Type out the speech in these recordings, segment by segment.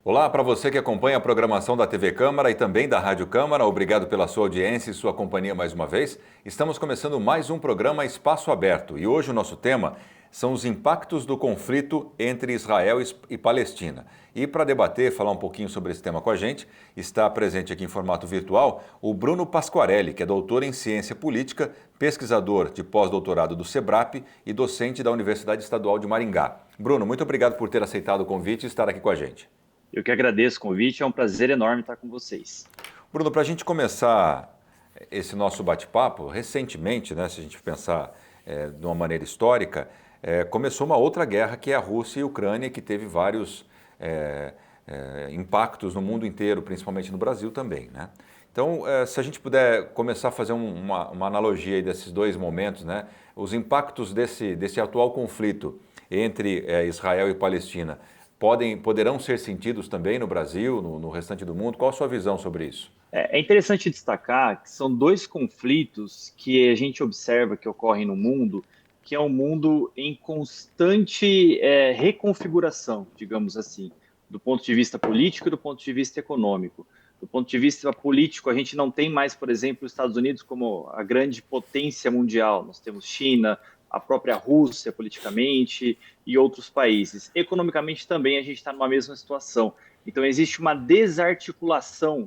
Olá para você que acompanha a programação da TV Câmara e também da Rádio Câmara. Obrigado pela sua audiência e sua companhia mais uma vez. Estamos começando mais um programa Espaço Aberto e hoje o nosso tema são os impactos do conflito entre Israel e Palestina. E para debater, falar um pouquinho sobre esse tema com a gente, está presente aqui em formato virtual o Bruno Pasquarelli, que é doutor em ciência política, pesquisador de pós-doutorado do SEBRAP e docente da Universidade Estadual de Maringá. Bruno, muito obrigado por ter aceitado o convite e estar aqui com a gente. Eu que agradeço o convite, é um prazer enorme estar com vocês. Bruno, para a gente começar esse nosso bate-papo, recentemente, né, se a gente pensar de uma maneira histórica, começou uma outra guerra que é a Rússia e a Ucrânia, que teve vários impactos no mundo inteiro, principalmente no Brasil também, né? Então, se a gente puder começar a fazer uma analogia aí desses dois momentos, né, os impactos desse atual conflito entre Israel e Palestina poderão ser sentidos também no Brasil, no restante do mundo? Qual a sua visão sobre isso? É interessante destacar que são dois conflitos que a gente observa que ocorrem no mundo, que é um mundo em constante reconfiguração, digamos assim, do ponto de vista político e do ponto de vista econômico. Do ponto de vista político, a gente não tem mais, por exemplo, os Estados Unidos como a grande potência mundial. Nós temos China, a própria Rússia politicamente e outros países. Economicamente também a gente está numa mesma situação. Então existe uma desarticulação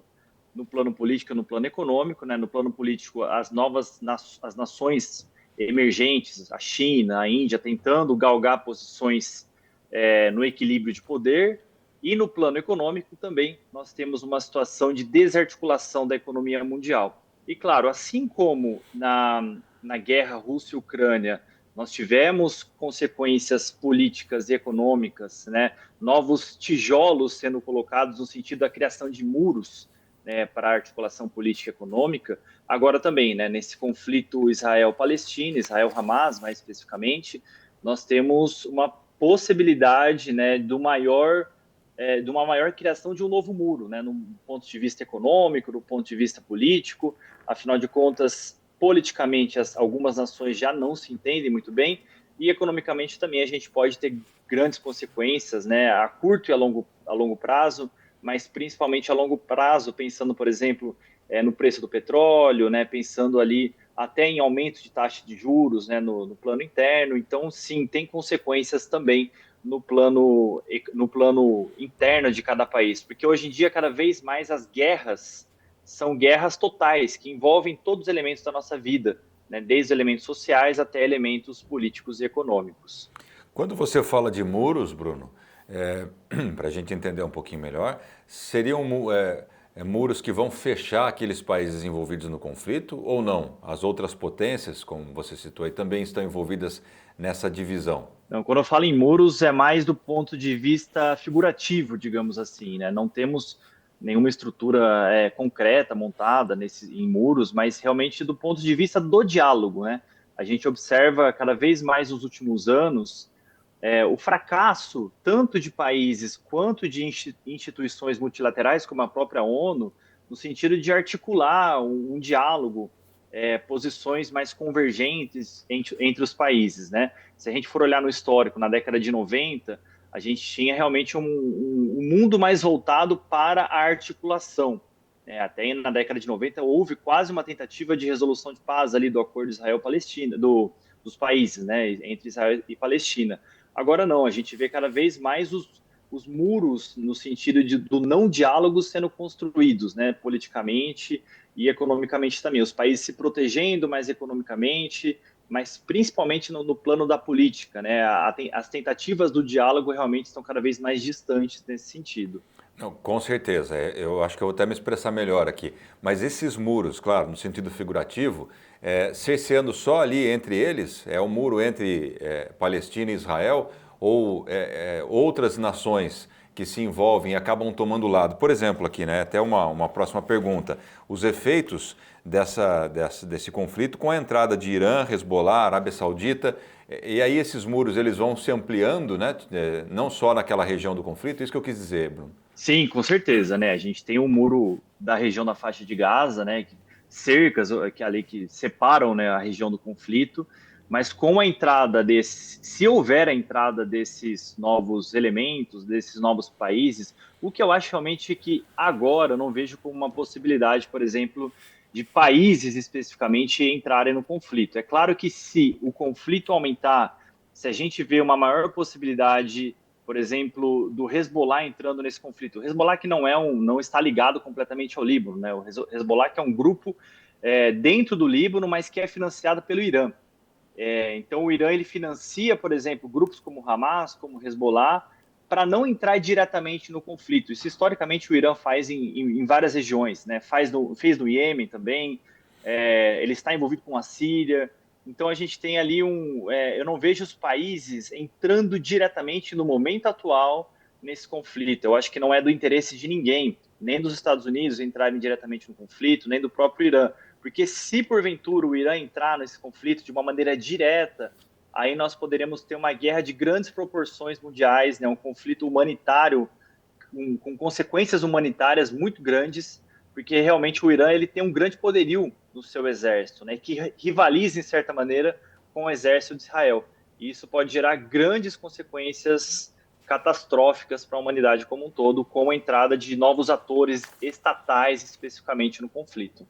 no plano político e no plano econômico, né? No plano político, as nações emergentes, a China, a Índia, tentando galgar posições no equilíbrio de poder, e no plano econômico também nós temos uma situação de desarticulação da economia mundial. E claro, assim como na guerra Rússia-Ucrânia, nós tivemos consequências políticas e econômicas, né? Novos tijolos sendo colocados no sentido da criação de muros, né, para a articulação política e econômica. Agora também, né, nesse conflito Israel-Palestina, Israel-Hamas, mais especificamente, nós temos uma possibilidade, né, de uma maior criação de um novo muro, né, no ponto de vista econômico, do ponto de vista político. Afinal de contas, politicamente, algumas nações já não se entendem muito bem, e economicamente também a gente pode ter grandes consequências, né, a curto e a longo prazo, mas principalmente a longo prazo, pensando, por exemplo, no preço do petróleo, né, pensando ali até em aumento de taxa de juros, né, no plano interno. Então, sim, tem consequências também no plano interno de cada país, porque hoje em dia, cada vez mais, as guerras são guerras totais, que envolvem todos os elementos da nossa vida, né, desde elementos sociais até elementos políticos e econômicos. Quando você fala de muros, Bruno, para a gente entender um pouquinho melhor, seriam muros que vão fechar aqueles países envolvidos no conflito ou não? As outras potências, como você citou aí, também estão envolvidas nessa divisão? Então, quando eu falo em muros, é mais do ponto de vista figurativo, digamos assim, né? Não temos nenhuma estrutura concreta montada em muros, mas realmente do ponto de vista do diálogo, né? A gente observa cada vez mais nos últimos anos o fracasso tanto de países quanto de instituições multilaterais, como a própria ONU, no sentido de articular um diálogo, posições mais convergentes entre os países, né? Se a gente for olhar no histórico, na década de 90, a gente tinha realmente um mundo mais voltado para a articulação. Até na década de 90 houve quase uma tentativa de resolução de paz ali do acordo Israel-Palestina, dos países, né, entre Israel e Palestina. Agora não, a gente vê cada vez mais os muros no sentido do não diálogo sendo construídos, né, politicamente e economicamente também. Os países se protegendo mais economicamente, mas principalmente no plano da política, né? As tentativas do diálogo realmente estão cada vez mais distantes nesse sentido. Não, com certeza, eu acho que eu vou até me expressar melhor aqui. Mas esses muros, claro, no sentido figurativo, cerceando só ali entre eles, é o muro entre Palestina e Israel, ou outras nações que se envolvem e acabam tomando lado. Por exemplo, aqui, né, até uma próxima pergunta, os efeitos desse conflito com a entrada de Irã, Hezbollah, Arábia Saudita, e aí esses muros eles vão se ampliando, né, não só naquela região do conflito, isso que eu quis dizer, Bruno. Sim, com certeza, né? A gente tem o muro da região da faixa de Gaza, né? Cercas que ali que separam, né, a região do conflito. Mas com a entrada se houver a entrada desses novos elementos, desses novos países, o que eu acho realmente que agora eu não vejo como uma possibilidade, por exemplo, de países especificamente entrarem no conflito. É claro que se o conflito aumentar, se a gente vê uma maior possibilidade, por exemplo, do Hezbollah entrando nesse conflito. O Hezbollah que não está ligado completamente ao Líbano, né? O Hezbollah que é um grupo dentro do Líbano, mas que é financiado pelo Irã. Então, o Irã ele financia, por exemplo, grupos como Hamas, como Hezbollah, para não entrar diretamente no conflito. Isso, historicamente, o Irã faz em várias regiões, né? Fez no Iêmen também, ele está envolvido com a Síria. Então, a gente tem ali eu não vejo os países entrando diretamente no momento atual nesse conflito. Eu acho que não é do interesse de ninguém, nem dos Estados Unidos entrarem diretamente no conflito, nem do próprio Irã. Porque se porventura o Irã entrar nesse conflito de uma maneira direta, aí nós poderíamos ter uma guerra de grandes proporções mundiais, né? Um conflito humanitário com consequências humanitárias muito grandes, porque realmente o Irã ele tem um grande poderio no seu exército, né? Que rivaliza, em certa maneira, com o exército de Israel. E isso pode gerar grandes consequências catastróficas para a humanidade como um todo, com a entrada de novos atores estatais, especificamente no conflito.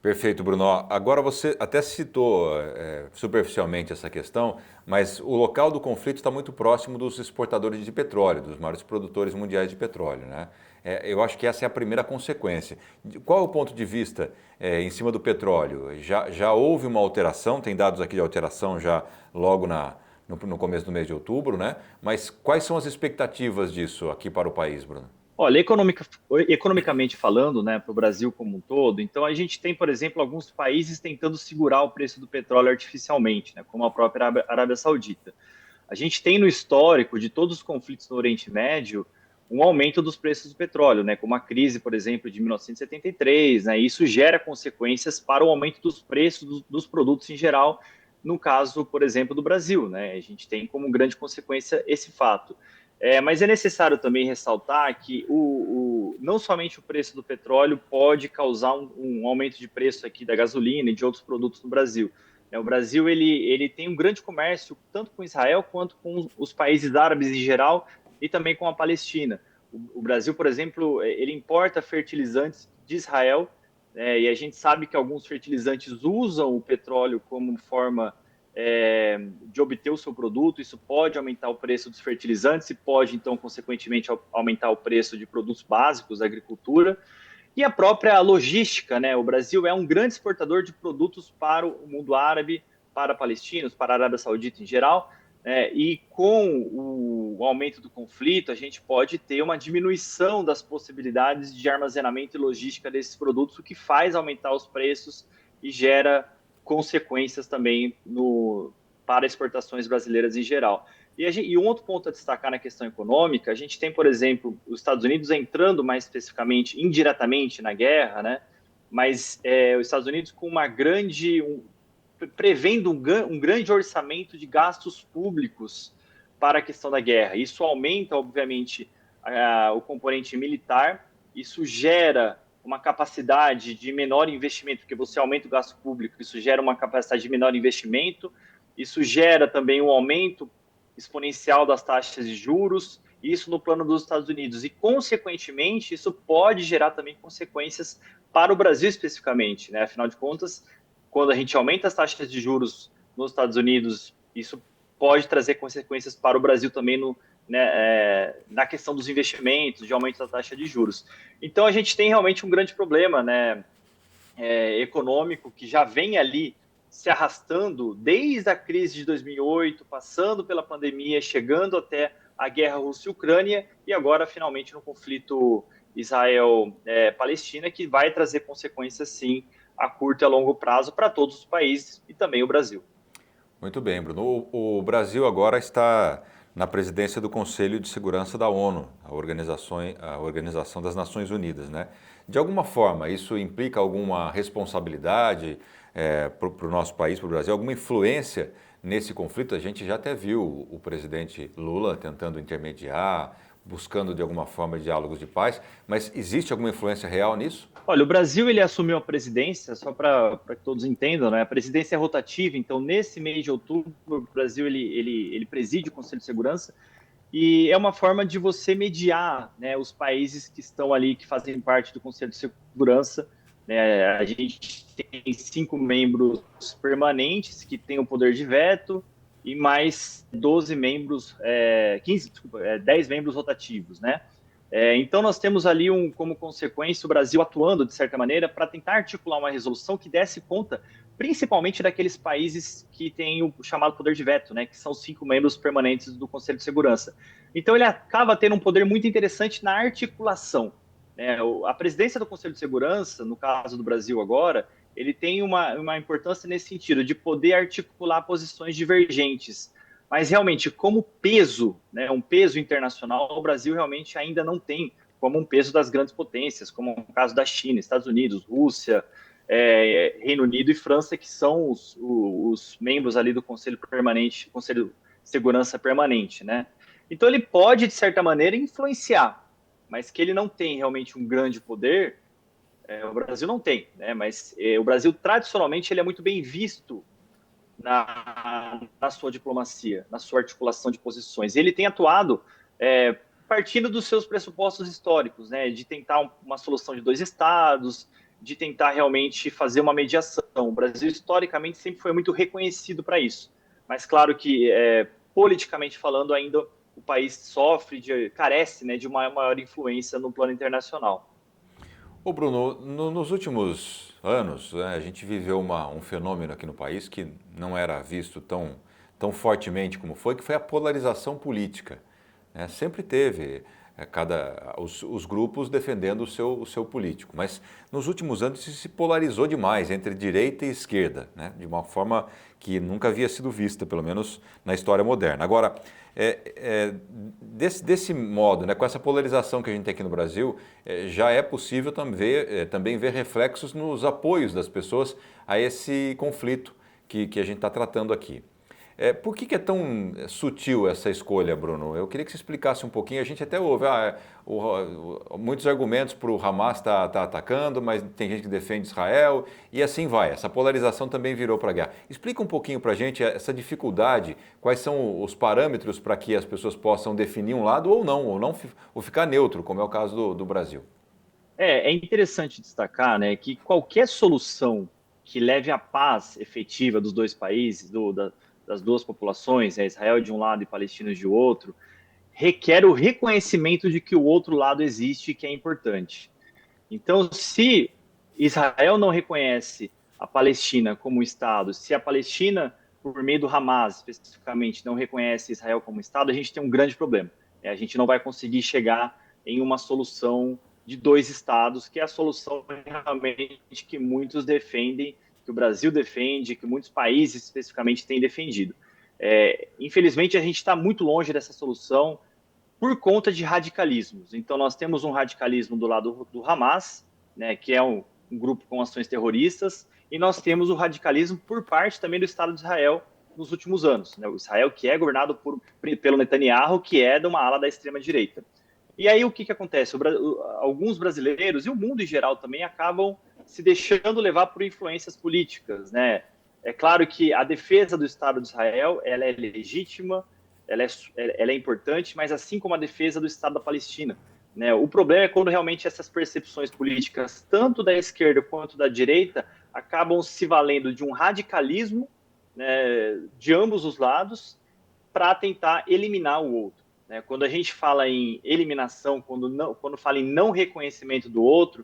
Perfeito, Bruno. Agora você até citou superficialmente essa questão, mas o local do conflito está muito próximo dos exportadores de petróleo, dos maiores produtores mundiais de petróleo, né? Eu acho que essa é a primeira consequência. Qual é o ponto de vista em cima do petróleo? Já houve uma alteração, tem dados aqui de alteração já logo no começo do mês de outubro, né? Mas quais são as expectativas disso aqui para o país, Bruno? Olha, economicamente falando, né, para o Brasil como um todo, então a gente tem, por exemplo, alguns países tentando segurar o preço do petróleo artificialmente, né, como a própria Arábia Saudita. A gente tem no histórico de todos os conflitos no Oriente Médio um aumento dos preços do petróleo, né, como a crise, por exemplo, de 1973, né, e isso gera consequências para o aumento dos preços dos produtos em geral, no caso, por exemplo, do Brasil, né, a gente tem como grande consequência esse fato. Mas é necessário também ressaltar que não somente o preço do petróleo pode causar um aumento de preço aqui da gasolina e de outros produtos no Brasil. O Brasil ele tem um grande comércio tanto com Israel quanto com os países árabes em geral e também com a Palestina. O Brasil, por exemplo, ele importa fertilizantes de Israel, e a gente sabe que alguns fertilizantes usam o petróleo como forma de obter o seu produto. Isso pode aumentar o preço dos fertilizantes e pode, então, consequentemente, aumentar o preço de produtos básicos da agricultura. E a própria logística, né? O Brasil é um grande exportador de produtos para o mundo árabe, para palestinos, para a Arábia Saudita em geral, e com o aumento do conflito, a gente pode ter uma diminuição das possibilidades de armazenamento e logística desses produtos, o que faz aumentar os preços e gera consequências também para exportações brasileiras em geral. E um outro ponto a destacar na questão econômica, a gente tem, por exemplo, os Estados Unidos entrando mais especificamente, indiretamente na guerra, né? Mas os Estados Unidos com prevendo um grande orçamento de gastos públicos para a questão da guerra. Isso aumenta, obviamente, o componente militar, isso gera uma capacidade de menor investimento, porque você aumenta o gasto público, isso gera uma capacidade de menor investimento, isso gera também um aumento exponencial das taxas de juros, isso no plano dos Estados Unidos. E, consequentemente, isso pode gerar também consequências para o Brasil especificamente, né? Afinal de contas, quando a gente aumenta as taxas de juros nos Estados Unidos, isso pode trazer consequências para o Brasil também na questão dos investimentos, de aumento da taxa de juros. Então, a gente tem realmente um grande problema, né, econômico que já vem ali se arrastando desde a crise de 2008, passando pela pandemia, chegando até a guerra Rússia-Ucrânia e agora, finalmente, no conflito Israel-Palestina, que vai trazer consequências, sim, a curto e a longo prazo para todos os países e também o Brasil. Muito bem, Bruno. O Brasil agora está na presidência do Conselho de Segurança da ONU, a Organização das Nações Unidas, né? De alguma forma, isso implica alguma responsabilidade para o nosso país, para o Brasil, alguma influência nesse conflito? A gente já até viu o presidente Lula tentando intermediar, buscando de alguma forma diálogos de paz, mas existe alguma influência real nisso? Olha, o Brasil ele assumiu a presidência, só para que todos entendam, né? A presidência é rotativa, então nesse mês de outubro o Brasil ele preside o Conselho de Segurança e é uma forma de você mediar, né, os países que estão ali, que fazem parte do Conselho de Segurança. Né? A gente tem 5 membros permanentes que têm o poder de veto e mais 12 membros, 15, desculpa, 10 membros rotativos, né? Então, nós temos ali, como consequência, o Brasil atuando, de certa maneira, para tentar articular uma resolução que desse conta, principalmente daqueles países que têm o chamado poder de veto, né, que são 5 membros permanentes do Conselho de Segurança. Então, ele acaba tendo um poder muito interessante na articulação. Né? A presidência do Conselho de Segurança, no caso do Brasil agora, ele tem uma importância nesse sentido, de poder articular posições divergentes. Mas realmente, como peso, né, um peso internacional, o Brasil realmente ainda não tem como um peso das grandes potências, como o caso da China, Estados Unidos, Rússia, Reino Unido e França, que são os membros ali do Conselho Permanente, Conselho de Segurança Permanente, né? Então ele pode, de certa maneira, influenciar, mas que ele não tem realmente um grande poder, o Brasil não tem, né? Mas o Brasil, tradicionalmente, ele é muito bem visto na sua diplomacia, na sua articulação de posições. Ele tem atuado partindo dos seus pressupostos históricos, né, de tentar uma solução de 2 estados, de tentar realmente fazer uma mediação. O Brasil, historicamente, sempre foi muito reconhecido para isso. Mas, claro que, politicamente falando, ainda o país carece, né, de uma maior influência no plano internacional. Ô Bruno, nos últimos anos, né, a gente viveu um fenômeno aqui no país que não era visto tão fortemente como foi, que foi a polarização política. Né? Sempre teve os grupos defendendo o seu político, mas nos últimos anos isso se polarizou demais entre direita e esquerda, né? De uma forma que nunca havia sido vista, pelo menos na história moderna. Agora, desse modo, né, com essa polarização que a gente tem aqui no Brasil, já é possível também ver reflexos nos apoios das pessoas a esse conflito que a gente está tratando aqui. Por que é tão sutil essa escolha, Bruno? Eu queria que você explicasse um pouquinho. A gente até ouve muitos argumentos para o Hamas estar atacando, mas tem gente que defende Israel e assim vai. Essa polarização também virou para a guerra. Explica um pouquinho para a gente essa dificuldade, quais são os parâmetros para que as pessoas possam definir um lado ou não, ou ficar neutro, como é o caso do Brasil. É interessante destacar, né, que qualquer solução que leve à paz efetiva dos dois países, das duas populações, Israel de um lado e palestinos de outro, requer o reconhecimento de que o outro lado existe e que é importante. Então, se Israel não reconhece a Palestina como Estado, se a Palestina, por meio do Hamas especificamente, não reconhece Israel como Estado, a gente tem um grande problema. A gente não vai conseguir chegar em uma solução de 2 estados, que é a solução realmente que muitos defendem, que o Brasil defende, que muitos países especificamente têm defendido. Infelizmente, a gente está muito longe dessa solução por conta de radicalismos. Então, nós temos um radicalismo do lado do Hamas, né, que é um grupo com ações terroristas, e nós temos o radicalismo por parte também do Estado de Israel nos últimos anos. Né, o Israel que é governado pelo Netanyahu, que é de uma ala da extrema-direita. E aí o que acontece? Alguns brasileiros e o mundo em geral também acabam se deixando levar por influências políticas, né? É claro que a defesa do Estado de Israel ela é legítima, ela é importante, mas assim como a defesa do Estado da Palestina, né? O problema é quando realmente essas percepções políticas, tanto da esquerda quanto da direita, acabam se valendo de um radicalismo, né, de ambos os lados para tentar eliminar o outro. Né? Quando a gente fala em eliminação, quando fala em não reconhecimento do outro,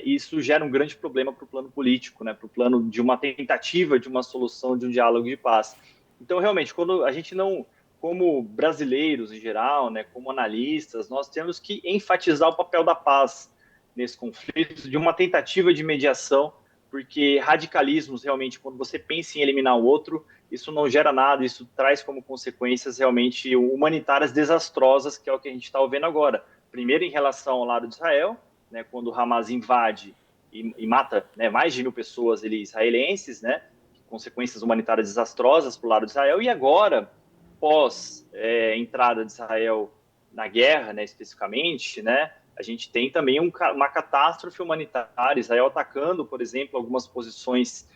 isso gera um grande problema para o plano político, né? Para o plano de uma tentativa de uma solução, de um diálogo de paz. Então, realmente, quando a gente não, como brasileiros em geral, né, como analistas, nós temos que enfatizar o papel da paz nesse conflito, de uma tentativa de mediação, porque radicalismos, realmente, quando você pensa em eliminar o outro, isso não gera nada, isso traz como consequências realmente humanitárias desastrosas, que é o que a gente está vendo agora. Primeiro, em relação ao lado de Israel, né, quando o Hamas invade e mata, né, mais de 1.000 pessoas israelenses, né, consequências humanitárias desastrosas para o lado de Israel, e agora, pós entrada de Israel na guerra, né, especificamente, né, a gente tem também uma catástrofe humanitária, Israel atacando, por exemplo, algumas posições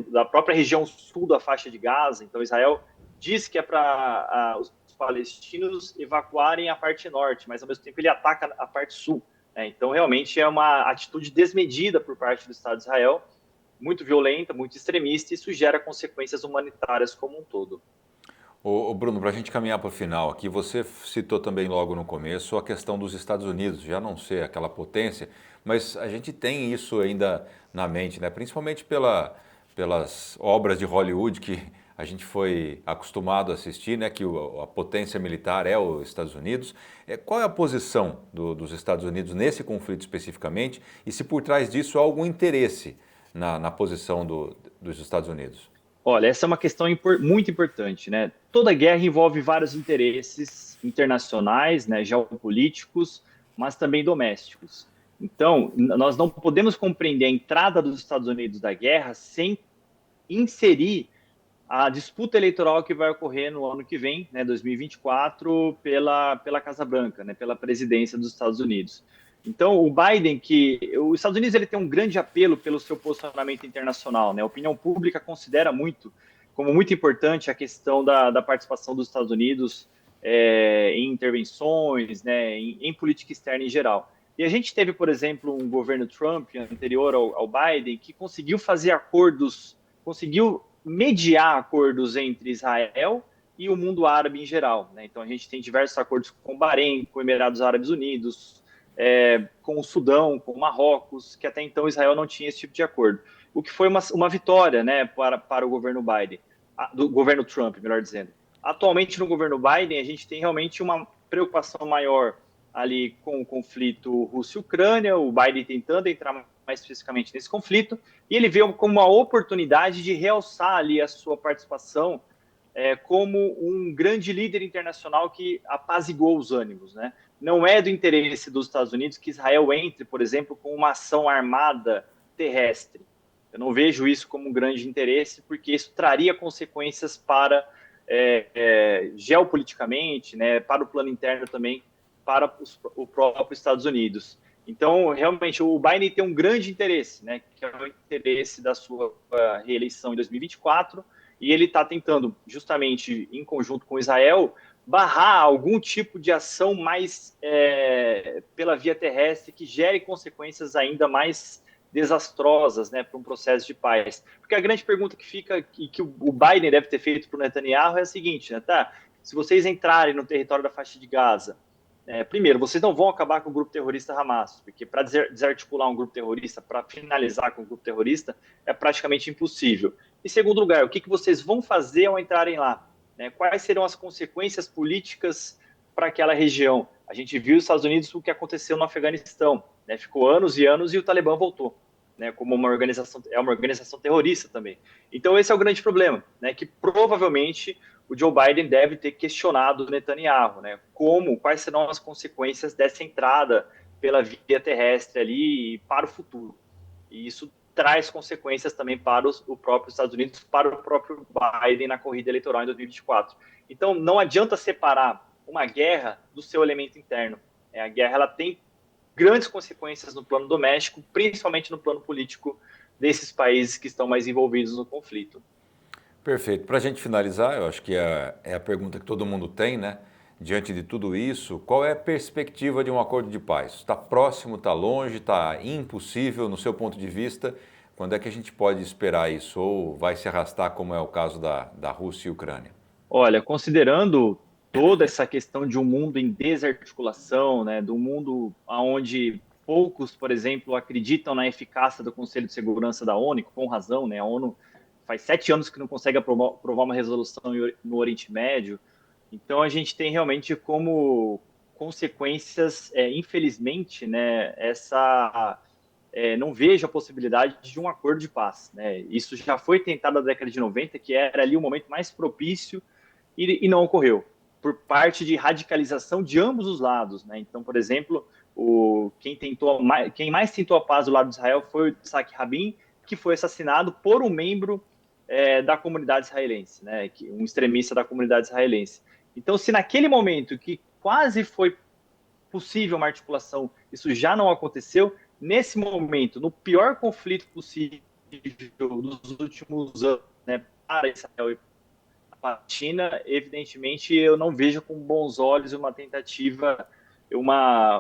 da própria região sul da faixa de Gaza. Então, Israel diz que é para os palestinos evacuarem a parte norte, mas ao mesmo tempo ele ataca a parte sul. Né? Então, realmente é uma atitude desmedida por parte do Estado de Israel, muito violenta, muito extremista, e isso gera consequências humanitárias como um todo. Ô Bruno, para a gente caminhar para o final aqui, você citou também logo no começo a questão dos Estados Unidos, já não ser aquela potência, mas a gente tem isso ainda na mente, né? Principalmente pelas obras de Hollywood que a gente foi acostumado a assistir, né? Que a potência militar é os Estados Unidos. Qual é a posição dos Estados Unidos nesse conflito especificamente e se por trás disso há algum interesse na posição dos Estados Unidos? Olha, essa é uma questão muito importante, né? Toda guerra envolve vários interesses internacionais, né, geopolíticos, mas também domésticos. Então, nós não podemos compreender a entrada dos Estados Unidos da guerra sem inserir a disputa eleitoral que vai ocorrer no ano que vem, né, 2024, pela Casa Branca, né, pela presidência dos Estados Unidos. Então, o Biden, os Estados Unidos ele tem um grande apelo pelo seu posicionamento internacional, né? A opinião pública considera como muito importante a questão da participação dos Estados Unidos em intervenções, né, em política externa em geral. E a gente teve, por exemplo, um governo Trump anterior ao Biden que conseguiu fazer acordos, conseguiu mediar acordos entre Israel e o mundo árabe em geral. Né? Então, a gente tem diversos acordos com o Bahrein, com Emirados Árabes Unidos, com o Sudão, com o Marrocos, que até então Israel não tinha esse tipo de acordo. O que foi uma vitória, né, para o governo Biden, do governo Trump, melhor dizendo. Atualmente, no governo Biden, a gente tem realmente uma preocupação maior ali com o conflito Rússia-Ucrânia, o Biden tentando entrar mais especificamente nesse conflito, e ele vê como uma oportunidade de realçar ali a sua participação como um grande líder internacional que apaziguou os ânimos, né? Não é do interesse dos Estados Unidos que Israel entre, por exemplo, com uma ação armada terrestre. Eu não vejo isso como um grande interesse, porque isso traria consequências para geopoliticamente, né, para o plano interno também, para o próprio Estados Unidos. Então, realmente, o Biden tem um grande interesse, né, que é o interesse da sua reeleição em 2024, e ele está tentando, justamente em conjunto com Israel, barrar algum tipo de ação mais pela via terrestre que gere consequências ainda mais desastrosas, né, para um processo de paz. Porque a grande pergunta que fica e que o Biden deve ter feito para o Netanyahu é a seguinte, né, tá? Se vocês entrarem no território da faixa de Gaza, primeiro, vocês não vão acabar com o grupo terrorista Hamas, porque para desarticular um grupo terrorista, para finalizar com o grupo terrorista, é praticamente impossível. Em segundo lugar, o que vocês vão fazer ao entrarem lá? Né? Quais serão as consequências políticas para aquela região? A gente viu nos Estados Unidos o que aconteceu no Afeganistão. Né? Ficou anos e anos e o Talibã voltou. Né? Como uma organização terrorista também. Então esse é o grande problema, né? Que provavelmente o Joe Biden deve ter questionado o Netanyahu, né? Quais serão as consequências dessa entrada pela via terrestre ali para o futuro. E isso traz consequências também para o próprio Estados Unidos, para o próprio Biden na corrida eleitoral em 2024. Então, não adianta separar uma guerra do seu elemento interno. A guerra ela tem grandes consequências no plano doméstico, principalmente no plano político desses países que estão mais envolvidos no conflito. Perfeito. Para a gente finalizar, eu acho que é a pergunta que todo mundo tem, né? Diante de tudo isso, qual é a perspectiva de um acordo de paz? Está próximo, está longe, está impossível no seu ponto de vista? Quando é que a gente pode esperar isso? Ou vai se arrastar, como é o caso da Rússia e Ucrânia? Olha, considerando toda essa questão de um mundo em desarticulação, né, do mundo onde poucos, por exemplo, acreditam na eficácia do Conselho de Segurança da ONU, com razão, né, a ONU faz 7 anos que não consegue aprovar uma resolução no Oriente Médio, então a gente tem realmente como consequências, infelizmente, né, não vejo a possibilidade de um acordo de paz. Né? Isso já foi tentado na década de 90, que era ali o momento mais propício e não ocorreu, por parte de radicalização de ambos os lados. Né? Então, por exemplo, quem mais tentou a paz do lado de Israel foi o Yitzhak Rabin, que foi assassinado por um membro da comunidade israelense, né? Um extremista da comunidade israelense. Então, se naquele momento que quase foi possível uma articulação, isso já não aconteceu. Nesse momento, no pior conflito possível dos últimos anos, né, para Israel e para a China, evidentemente eu não vejo com bons olhos uma tentativa,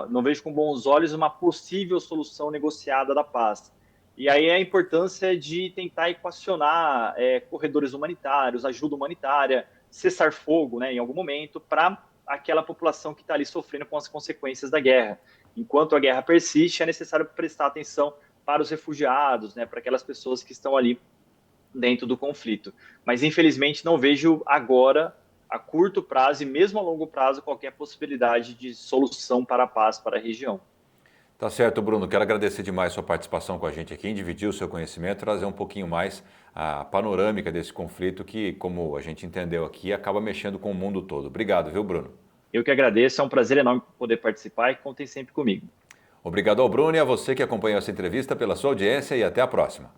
não vejo com bons olhos uma possível solução negociada da paz. E aí a importância de tentar equacionar corredores humanitários, ajuda humanitária, cessar fogo, né, em algum momento, para aquela população que está ali sofrendo com as consequências da guerra. Enquanto a guerra persiste, é necessário prestar atenção para os refugiados, né, para aquelas pessoas que estão ali dentro do conflito. Mas, infelizmente, não vejo agora, a curto prazo e mesmo a longo prazo, qualquer possibilidade de solução para a paz para a região. Tá certo, Bruno. Quero agradecer demais sua participação com a gente aqui, em dividir o seu conhecimento, trazer um pouquinho mais a panorâmica desse conflito que, como a gente entendeu aqui, acaba mexendo com o mundo todo. Obrigado, viu, Bruno? Eu que agradeço, é um prazer enorme poder participar e contem sempre comigo. Obrigado ao Bruno e a você que acompanhou essa entrevista pela sua audiência e até a próxima.